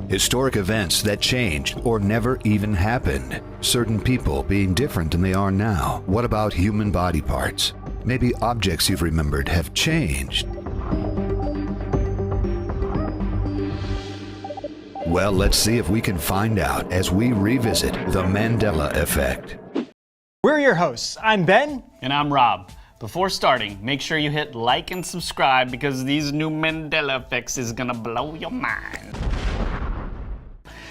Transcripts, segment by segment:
Historic events that changed or never even happened. Certain people being different than they are now. What about human body parts? Maybe objects you've remembered have changed. Well, let's see if we can find out as we revisit the Mandela Effect. We're your hosts. I'm Ben. And I'm Rob. Before starting, make sure you hit like and subscribe because these new Mandela Effects is gonna blow your mind.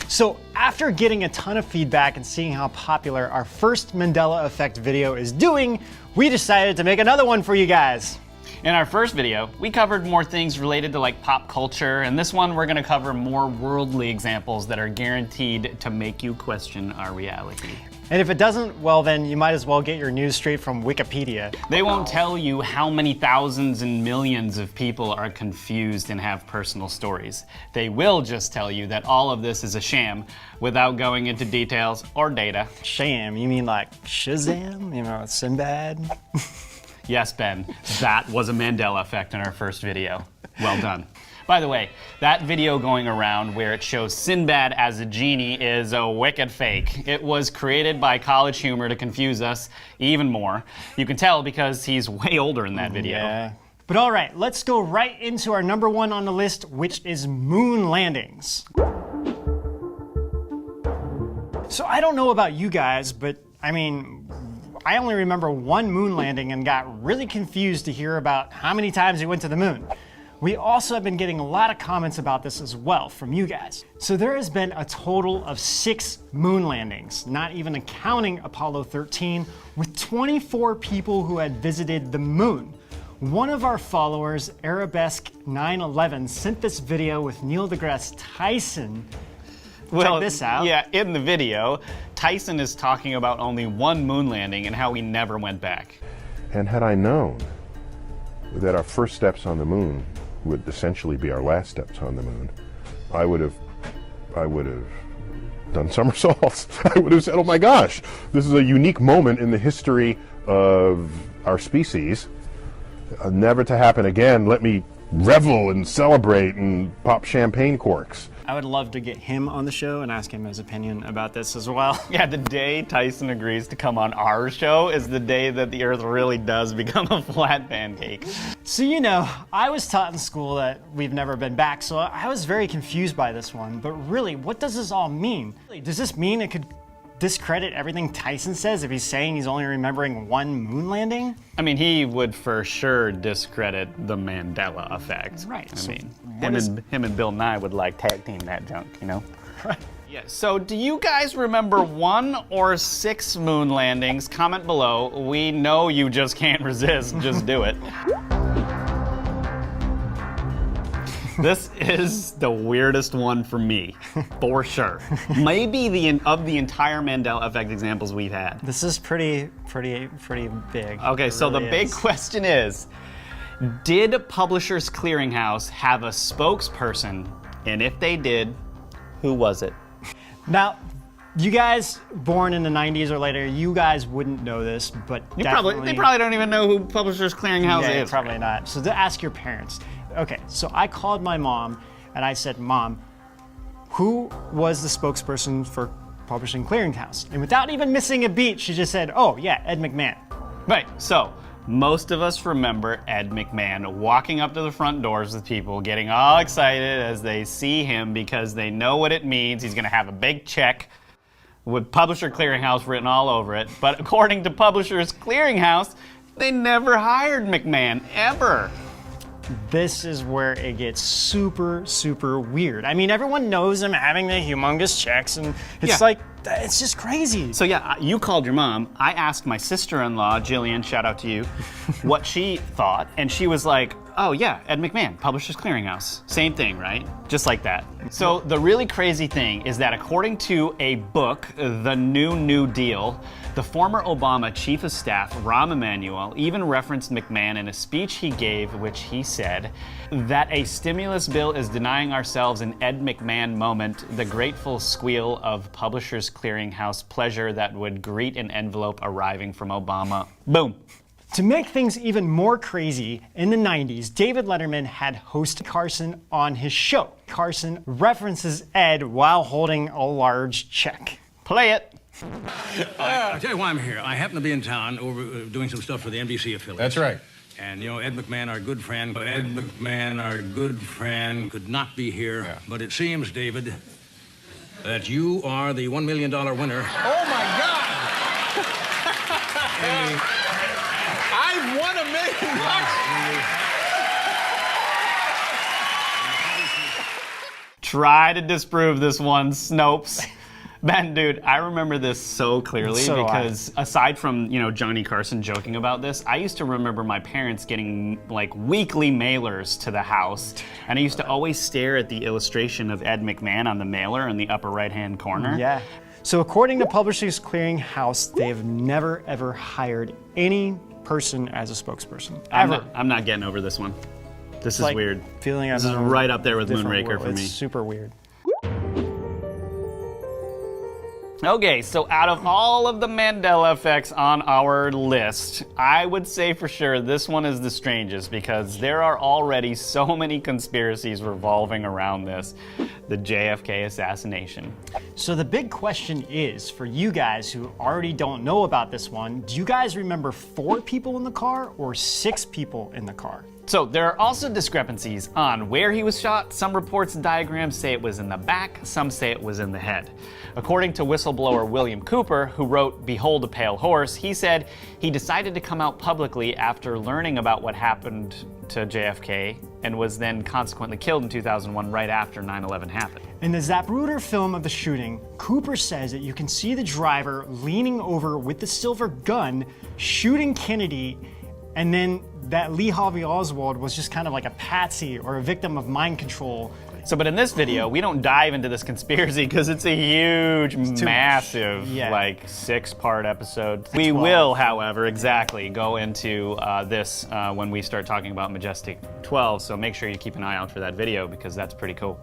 So after getting a ton of feedback and seeing how popular our first Mandela Effect video is doing, we decided to make another one for you guys. In our first video, we covered more things related to like pop culture, and this one we're gonna cover more worldly examples that are guaranteed to make you question our reality. And if it doesn't, well then you might as well get your news straight from Wikipedia. They won't tell you how many thousands and millions of people are confused and have personal stories. They will just tell you that all of this is a sham without going into details or data. Sham, you mean like Shazam? You know, Sinbad? Yes, Ben, that was a Mandela Effect in our first video. Well done. By the way, that video going around where it shows Sinbad as a genie is a wicked fake. It was created by College Humor to confuse us even more. You can tell because he's way older in that video. Yeah. But all right, let's go right into our number one on the list, which is moon landings. So I don't know about you guys, but I mean, I only remember one moon landing and got really confused to hear about how many times he went to the moon. We also have been getting a lot of comments about this as well from you guys. So there has been a total of 6 moon landings, not even accounting Apollo 13, with 24 people who had visited the moon. One of our followers, Arabesque911, sent this video with Neil deGrasse Tyson. Check this out. Yeah, in the video, Tyson is talking about only one moon landing and how he never went back. And had I known that our first steps on the moon would essentially be our last steps on the moon, I would have done somersaults. I would have said, oh my gosh, this is a unique moment in the history of our species. Never to happen again. Let me revel and celebrate and pop champagne corks. I would love to get him on the show and ask him his opinion about this as well. Yeah, the day Tyson agrees to come on our show is the day that the Earth really does become a flat pancake. So you know, I was taught in school that we've never been back, so I was very confused by this one. But really, what does this all mean? Does this mean it could discredit everything Tyson says if he's saying he's only remembering one moon landing? I mean, he would for sure discredit the Mandela Effect. Right. I So mean, what him and Bill Nye would like tag team that junk, you know? Right. Yeah, so do you guys remember 1 or 6 moon landings? Comment below. We know you just can't resist. Just do it. This is the weirdest one for me, for sure. Maybe of the entire Mandela Effect examples we've had. This is pretty big. Okay, so the big question is, did Publishers Clearinghouse have a spokesperson? And if they did, who was it? Now, you guys born in the 90s or later, you guys wouldn't know this, but They probably don't even know who Publishers Clearinghouse is. Probably not. So to ask your parents. Okay, so I called my mom and I said, Mom, who was the spokesperson for Publishing Clearinghouse? And without even missing a beat, she just said, oh yeah, Ed McMahon. Right, so most of us remember Ed McMahon walking up to the front doors with people, getting all excited as they see him because they know what it means. He's gonna have a big check with Publisher Clearinghouse written all over it. But according to Publishers Clearinghouse, they never hired McMahon, ever. This is where it gets super weird. I mean, everyone knows him having the humongous checks, and it's like, it's just crazy. So yeah, you called your mom. I asked my sister-in-law, Jillian, shout out to you, what she thought, and she was like, oh yeah, Ed McMahon, Publishers Clearinghouse. Same thing, right? Just like that. So the really crazy thing is that according to a book, The New Deal, the former Obama chief of staff, Rahm Emanuel, even referenced McMahon in a speech he gave, which he said that a stimulus bill is denying ourselves an Ed McMahon moment, the grateful squeal of Publishers Clearinghouse pleasure that would greet an envelope arriving from Obama. Boom. To make things even more crazy, in the 90s, David Letterman had hosted Carson on his show. Carson references Ed while holding a large check. Play it. I'll tell you why I'm here. I happen to be in town over doing some stuff for the NBC affiliate. That's right. And, you know, Ed McMahon, our good friend, could not be here. Yeah. But it seems, David, that you are the $1 million winner. Oh, my God! I've won $1 million! Try to disprove this one, Snopes. Ben, dude, I remember this so clearly because aside from, you know, Johnny Carson joking about this, I used to remember my parents getting like weekly mailers to the house, and I used to always stare at the illustration of Ed McMahon on the mailer in the upper right-hand corner. Yeah. So according to Publishers Clearing House, they have never ever hired any person as a spokesperson. Ever. I'm not getting over this one. This is Like weird. Feeling This is right up there with Moonraker for It's me. super weird. Okay, so out of all of the Mandela effects on our list, I would say for sure this one is the strangest because there are already so many conspiracies revolving around this, the JFK assassination. So the big question is, for you guys who already don't know about this one, do you guys remember 4 people in the car or 6 people in the car? So there are also discrepancies on where he was shot. Some reports and diagrams say it was in the back, some say it was in the head. According to whistleblower William Cooper, who wrote Behold a Pale Horse, he said he decided to come out publicly after learning about what happened to JFK and was then consequently killed in 2001 right after 9/11 happened. In the Zapruder film of the shooting, Cooper says that you can see the driver leaning over with the silver gun, shooting Kennedy, and then that Lee Harvey Oswald was just kind of like a patsy or a victim of mind control. So, but in this video, we don't dive into this conspiracy because it's a huge, massive, like 6-part episode. We will, however, go into this when we start talking about Majestic 12. So make sure you keep an eye out for that video because that's pretty cool.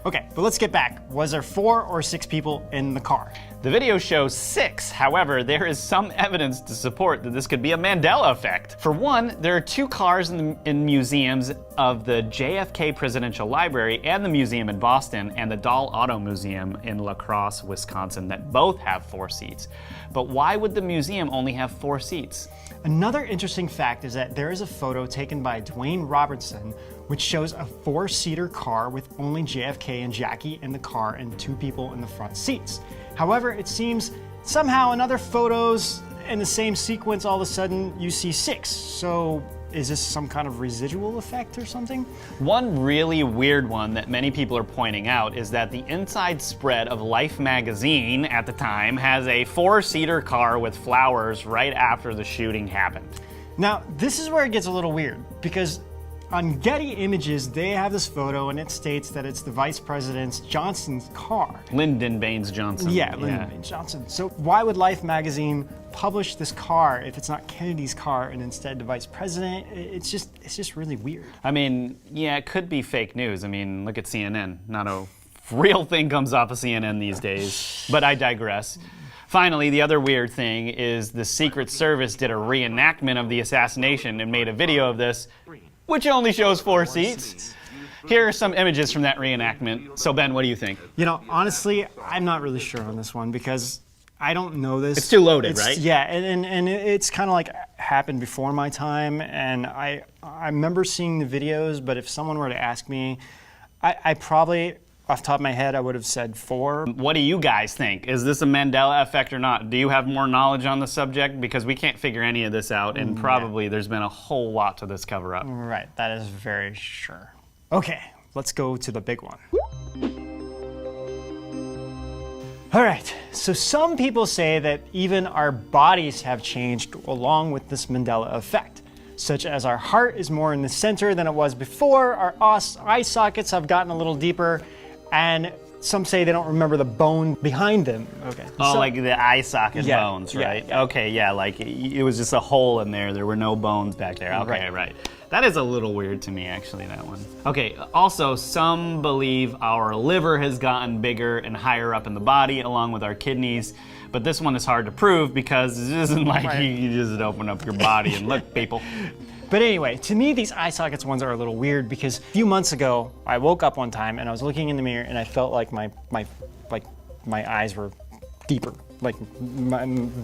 Okay, but let's get back. Was there 4 or 6 people in the car? The video shows 6. However, there is some evidence to support that this could be a Mandela effect. For one, there are 2 cars in museums of the JFK Presidential Library and the museum in Boston and the Dahl Auto Museum in La Crosse, Wisconsin that both have 4 seats. But why would the museum only have 4 seats? Another interesting fact is that there is a photo taken by Dwayne Robertson which shows a 4-seater car with only JFK and Jackie in the car and 2 people in the front seats. However, it seems somehow in other photos in the same sequence all of a sudden you see 6. So is this some kind of residual effect or something? One really weird one that many people are pointing out is that the inside spread of Life magazine at the time has a 4-seater car with flowers right after the shooting happened. Now, this is where it gets a little weird because on Getty Images, they have this photo and it states that it's the Vice President Johnson's car. Lyndon Baines Johnson. Yeah, Lyndon Baines Johnson. So why would Life magazine publish this car if it's not Kennedy's car and instead the Vice President? It's just really weird. I mean, yeah, it could be fake news. I mean, look at CNN. Not a real thing comes off of CNN these days. But I digress. Finally, the other weird thing is the Secret Service did a reenactment of the assassination and made a video of this, which only shows 4 seats. Here are some images from that reenactment. So Ben, what do you think? You know, honestly, I'm not really sure on this one because I don't know this. It's too loaded, right? Yeah, and it's kind of like happened before my time, and I remember seeing the videos, but if someone were to ask me, I probably, off the top of my head, I would have said 4. What do you guys think? Is this a Mandela effect or not? Do you have more knowledge on the subject? Because we can't figure any of this out, and probably there's been a whole lot to this cover-up. Right, that is very sure. Okay, let's go to the big one. All right, so some people say that even our bodies have changed along with this Mandela effect, such as our heart is more in the center than it was before, our eye sockets have gotten a little deeper, and some say they don't remember the bone behind them. Okay. Oh, So- like the eye socket Yeah, bones, yeah, right? yeah. Okay, yeah, like it was just a hole in there. There were no bones back there. Okay, right. That is a little weird to me, actually, that one. Okay, also, some believe our liver has gotten bigger and higher up in the body, along with our kidneys. But this one is hard to prove because it isn't like you just open up your body and look, people. But anyway, to me, these eye sockets ones are a little weird because a few months ago, I woke up one time and I was looking in the mirror and I felt like my eyes were deeper. Like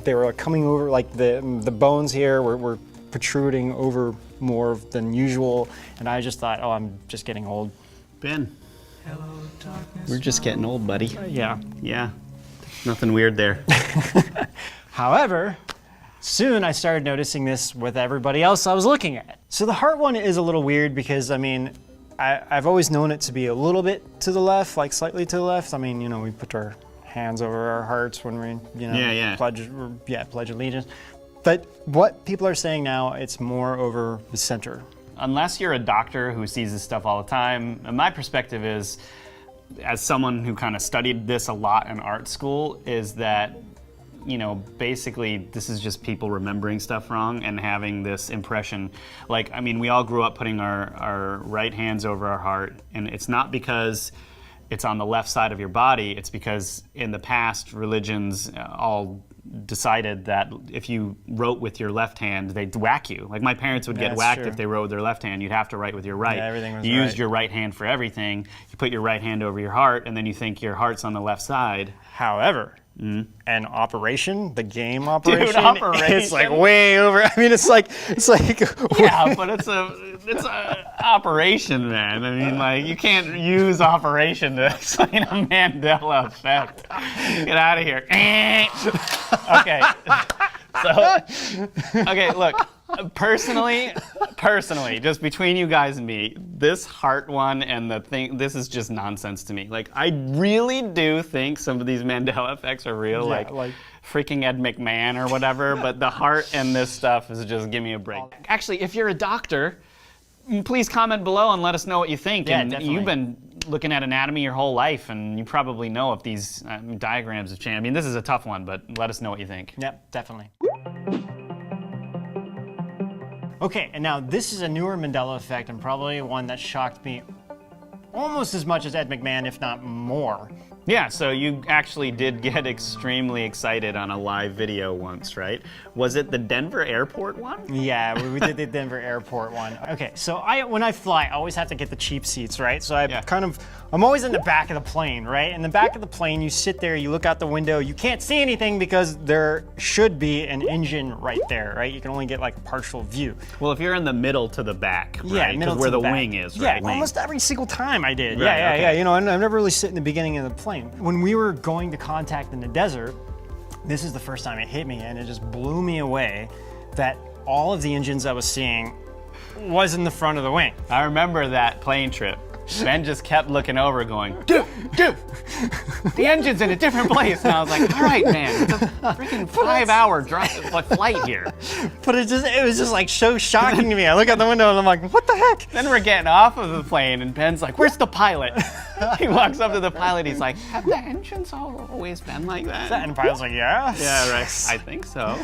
they were coming over, like the bones here were protruding over more than usual. And I just thought, oh, I'm just getting old. Ben, we're just getting old, buddy. Yeah. Yeah, nothing weird there. However, soon I started noticing this with everybody else I was looking at. So the heart one is a little weird because, I mean, I've always known it to be a little bit to the left, like slightly to the left. I mean, you know, we put our hands over our hearts when we, you know, pledge allegiance. But what people are saying now, it's more over the center. Unless you're a doctor who sees this stuff all the time, my perspective is, as someone who kind of studied this a lot in art school, is that, you know, basically this is just people remembering stuff wrong and having this impression. Like, I mean, we all grew up putting our right hands over our heart, and it's not because it's on the left side of your body, it's because in the past religions all decided that if you wrote with your left hand, they'd whack you. Like my parents would get That's whacked true. if they wrote with their left hand. You'd have to write with your right. Yeah, everything was you used right. your right hand for everything. You put your right hand over your heart, and then you think your heart's on the left side. However, an Operation, the game Operation, Operation. it's like way over. I mean, it's like Yeah, but it's a operation, man. I mean, like you can't use operation to explain a Mandela effect. Get out of here. Okay. So, okay, look. Personally, just between you guys and me, this heart one and the thing, this is just nonsense to me. Like, I really do think some of these Mandela effects are real, Yeah, like freaking Ed McMahon or whatever, but the heart and this stuff is just give me a break. Actually, if you're a doctor, please comment below and let us know what you think. Yeah, and definitely. You've been looking at anatomy your whole life, and you probably know if these diagrams have changed. I mean, this is a tough one, but let us know what you think. Yep, definitely. Okay, and now this is a newer Mandela effect and probably one that shocked me almost as much as Ed McMahon, if not more. Yeah, so you actually did get extremely excited on a live video once, right? Was it the Denver airport one? Yeah, we did the Denver airport one. Okay, so when I fly, I always have to get the cheap seats, right? So I'm always in the back of the plane, right? In the back of the plane, you sit there, you look out the window, you can't see anything because there should be an engine right there, right? You can only get like a partial view. Well, if you're in the middle to the back, Yeah, right? middle Because where to the back. wing is, Yeah, right? almost every single time I did. Right, yeah. okay. You know, and I've never really sit in the beginning of the plane. When we were going to contact in the desert, this is the first time it hit me, and it just blew me away that all of the engines I was seeing was in the front of the wing. I remember that plane trip. Ben just kept looking over going, dude, the engine's in a different place. And I was like, all right, man, it's a freaking 5-hour flight here. But it was just like so shocking to me. I look out the window and I'm like, what the heck? Then we're getting off of the plane and Ben's like, where's the pilot? He walks up to the pilot, he's like, have the engines always been like that? And the pilot's like, yeah. Yeah, right, I think so.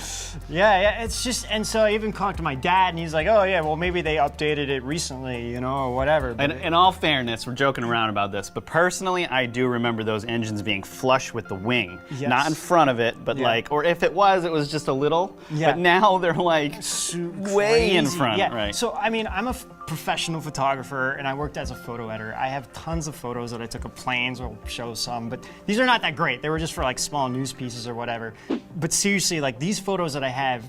Yeah, it's just, and so I even talked to my dad and he's like, oh yeah, well maybe they updated it recently, you know, or whatever. But And in all fairness, we're joking around about this, but personally, I do remember those engines being flush with the wing. Yes. Not in front of it, but Yeah. like, or if it was just a little. Yeah. But now they're like way in crazy. front, Yeah. right? So, I mean, I'm a professional photographer and I worked as a photo editor. I have tons of photos that I took of planes. We'll show some, but these are not that great. They were just for like small news pieces or whatever. But seriously, like these photos that I have,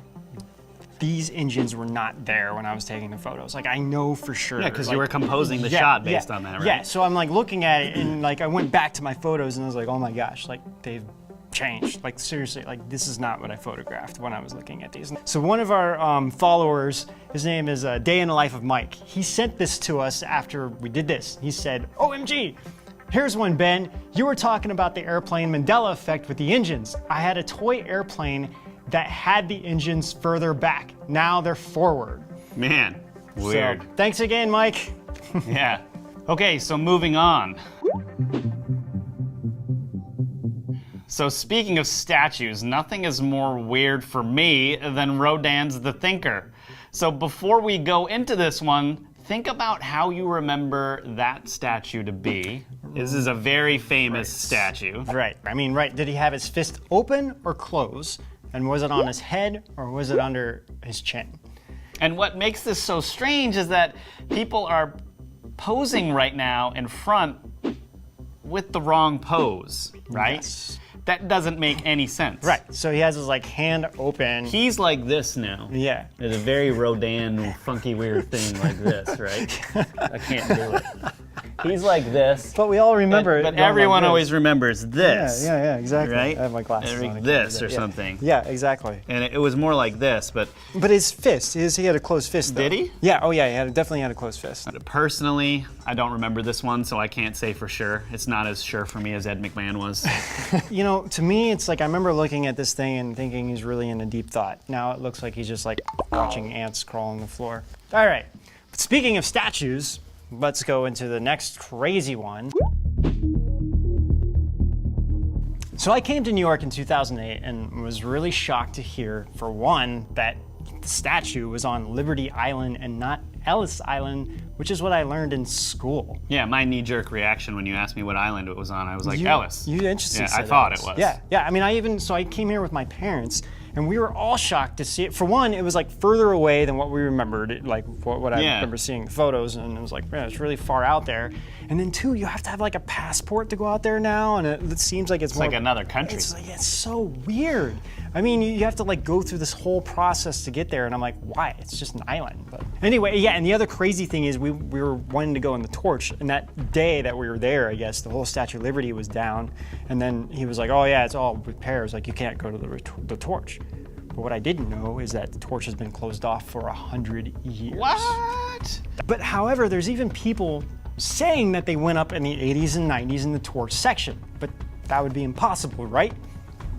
these engines were not there when I was taking the photos. Like I know for sure. Yeah, because like, you were composing the shot based on that, right? Yeah, so I'm like looking at it and like I went back to my photos and I was like, oh my gosh, like they've changed. Like seriously, like this is not what I photographed when I was looking at these. So one of our followers, his name is Day in the Life of Mike. He sent this to us after we did this. He said, OMG, here's one, Ben. You were talking about the airplane Mandela effect with the engines. I had a toy airplane that had the engines further back. Now they're forward. Man, weird. So, thanks again, Mike. Yeah. Okay, so moving on. So speaking of statues, nothing is more weird for me than Rodin's The Thinker. So before we go into this one, think about how you remember that statue to be. This is a very famous statue. Right. I mean, right. Did he have his fist open or close? And was it on his head or was it under his chin? And what makes this so strange is that people are posing right now in front with the wrong pose, right? Yes. That doesn't make any sense. Right. So he has his like hand open. He's like this now. Yeah. It's a very Rodin, funky, weird thing like this, right? I can't do it. He's like this. But we all remember it. But going like everyone this. always remembers this. Yeah, exactly. Right? I have my glasses Like on. I can't this do or that. something. Yeah, exactly. And it was more like this, but But his fist, he had a closed fist though. Did he? Yeah, oh yeah, definitely had a closed fist. personally, I don't remember this one, so I can't say for sure. It's not as sure for me as Ed McMahon was. You know, to me, it's like I remember looking at this thing and thinking he's really in a deep thought. Now it looks like he's just like watching ants crawl on the floor. All right, but speaking of statues, let's go into the next crazy one. So I came to New York in 2008 and was really shocked to hear, for one, that the statue was on Liberty Island and not Ellis Island, which is what I learned in school. Yeah, my knee-jerk reaction when you asked me what island it was on, I was like, Ellis. You interested? Yeah, I thought it was. Yeah. I mean, I came here with my parents, and we were all shocked to see it. For one, it was like further away than what we remembered, like what I remember seeing photos, and it was like, man, it's really far out there. And then two, you have to have like a passport to go out there now, and it seems like it's more, like another country. It's so weird. I mean, you have to like go through this whole process to get there, and I'm like, why? It's just an island. But anyway, yeah. And the other crazy thing is we were wanting to go in the torch, and that day that we were there, I guess the whole Statue of Liberty was down, and then he was like, oh yeah, it's all repairs. Like you can't go to the torch. But what I didn't know is that the torch has been closed off for 100 years. What? But however, there's even people saying that they went up in the 80s and 90s in the torch section. But that would be impossible, right?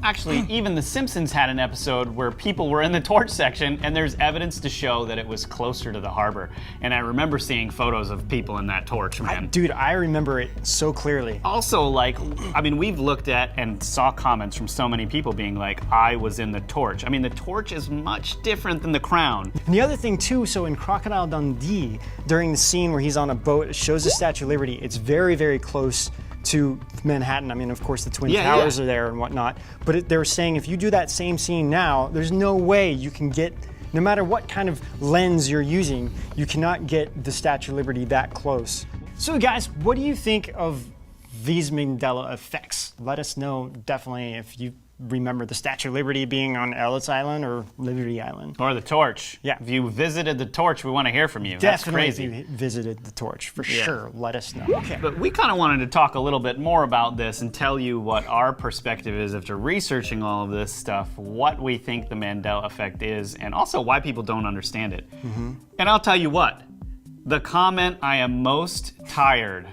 Actually, even The Simpsons had an episode where people were in the torch section, and there's evidence to show that it was closer to the harbor. And I remember seeing photos of people in that torch, man. Dude, I remember it so clearly. Also, like, I mean, we've looked at and saw comments from so many people being like, I was in the torch. I mean, the torch is much different than the crown. And the other thing too, so in Crocodile Dundee, during the scene where he's on a boat, it shows the Statue of Liberty. It's very, very close to Manhattan. I mean, of course, the Twin Towers are there and whatnot. But they were saying if you do that same scene now, there's no way you can get, no matter what kind of lens you're using, you cannot get the Statue of Liberty that close. So guys, what do you think of these Mandela effects? Let us know definitely if you remember the Statue of Liberty being on Ellis Island or Liberty Island. Or the torch. Yeah. If you visited the torch, we want to hear from you. That's Definitely crazy. if you visited the torch, for sure. Let us know. Okay. But we kind of wanted to talk a little bit more about this and tell you what our perspective is after researching all of this stuff, what we think the Mandela effect is, and also why people don't understand it. And I'll tell you what, the comment I am most tired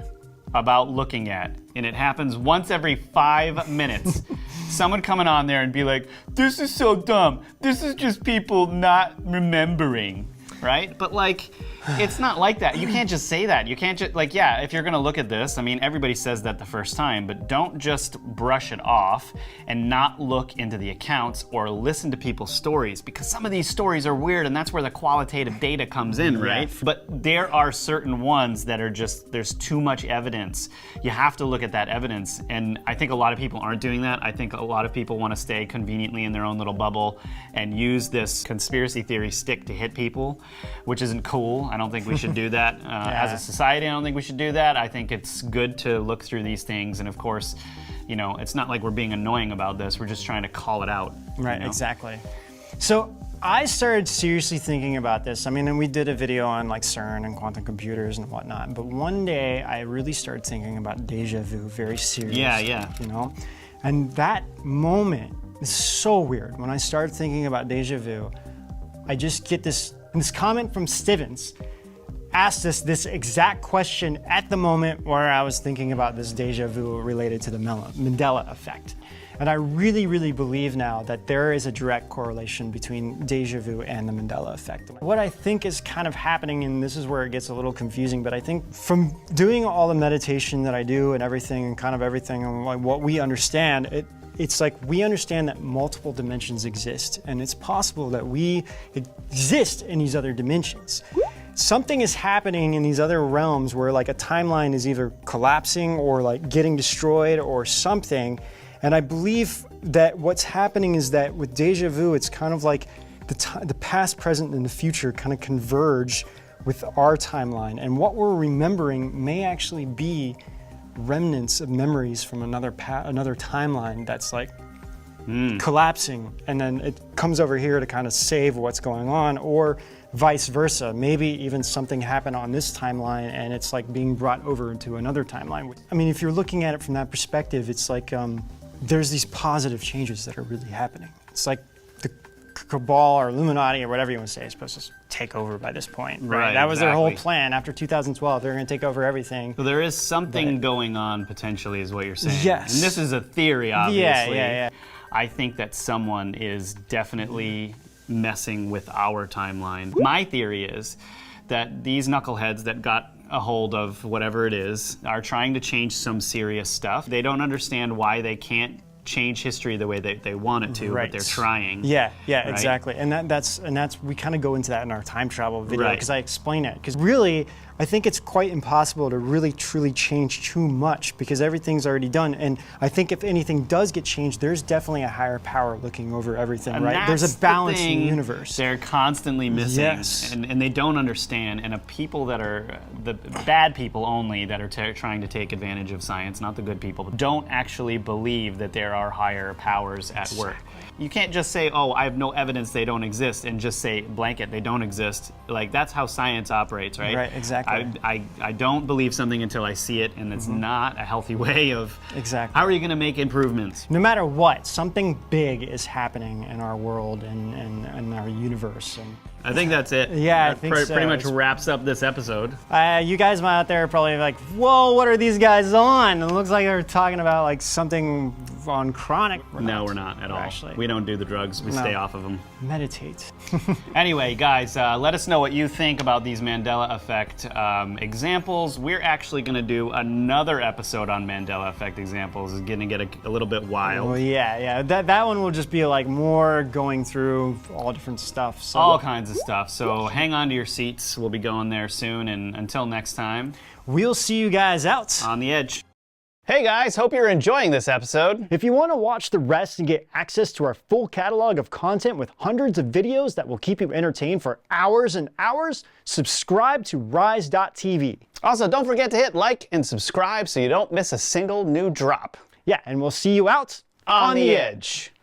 about looking at, and it happens once every 5 minutes, someone coming on there and be like, this is so dumb. This is just people not remembering, right? But like, it's not like that. You can't just say that. You can't just, like, yeah, if you're gonna look at this, I mean, everybody says that the first time, but don't just brush it off and not look into the accounts or listen to people's stories, because some of these stories are weird, and that's where the qualitative data comes in, right? But there are certain ones that are just, there's too much evidence. You have to look at that evidence, and I think a lot of people aren't doing that. I think a lot of people want to stay conveniently in their own little bubble and use this conspiracy theory stick to hit people, which isn't cool. I don't think we should do that. As a society, I don't think we should do that. I think it's good to look through these things, and of course, you know, it's not like we're being annoying about this. We're just trying to call it out. Right, you know? exactly. So I started seriously thinking about this. I mean, and we did a video on like CERN and quantum computers and whatnot, but one day I really started thinking about deja vu very seriously. Yeah. You know? And that moment is so weird. When I started thinking about deja vu, I just get this comment from Stevens asked us this exact question at the moment where I was thinking about this deja vu related to the Mandela effect. And I really, really believe now that there is a direct correlation between deja vu and the Mandela effect. What I think is kind of happening, and this is where it gets a little confusing, but I think from doing all the meditation that I do and everything, and kind of everything, and like what we understand, it's like we understand that multiple dimensions exist, and it's possible that we exist in these other dimensions. Something is happening in these other realms where like a timeline is either collapsing or like getting destroyed or something. And I believe that what's happening is that with deja vu, it's kind of like the past, present, and the future kind of converge with our timeline. And what we're remembering may actually be remnants of memories from another timeline that's like collapsing, and then it comes over here to kind of save what's going on, or vice versa. Maybe even something happened on this timeline and it's like being brought over into another timeline. I mean, if you're looking at it from that perspective, it's like there's these positive changes that are really happening. It's like the Cabal or Illuminati or whatever you want to say is supposed to take over by this point, right? That was their whole plan. After 2012, they're going to take over everything. So there is something going on potentially, is what you're saying. Yes. And this is a theory, obviously. Yeah. I think that someone is definitely messing with our timeline. My theory is that these knuckleheads that got a hold of whatever it is are trying to change some serious stuff. They don't understand why they can't change history the way they want it to, but they're trying. Yeah, right? exactly. And that's we kind of go into that in our time travel video, Right. because I explain it. Because really, I think it's quite impossible to really truly change too much because everything's already done. And I think if anything does get changed, there's definitely a higher power looking over everything, And right? There's that's a balance the in the thing universe. They're constantly missing, Yes. and they don't understand. And people that are the bad people only that are trying to take advantage of science, not the good people, don't actually believe that there are higher powers at work. You can't just say, "Oh, I have no evidence they don't exist," and just say blanket they don't exist. Like that's how science operates, right? Right, exactly. I don't believe something until I see it, and it's not a healthy way of. Exactly. How are you going to make improvements? No matter what, something big is happening in our world and our universe. And I think that's it. Yeah, I That think so. pretty much wraps up this episode. you guys out there are probably like, whoa, what are these guys on? It looks like they're talking about like something on chronic. No, we're not at all. Actually. We don't do the drugs. We stay off of them. Meditate. Anyway, guys, let us know what you think about these Mandela Effect examples. We're actually going to do another episode on Mandela Effect examples. It's going to get a little bit wild. Well, yeah. That one will just be like more going through all different stuff. So All kinds of stuff. So hang on to your seats. We'll be going there soon. And until next time, we'll see you guys out. on the edge. Hey guys, hope you're enjoying this episode. If you want to watch the rest and get access to our full catalog of content with hundreds of videos that will keep you entertained for hours and hours, subscribe to Rise.tv. Also, don't forget to hit like and subscribe so you don't miss a single new drop. Yeah, and we'll see you out On the edge.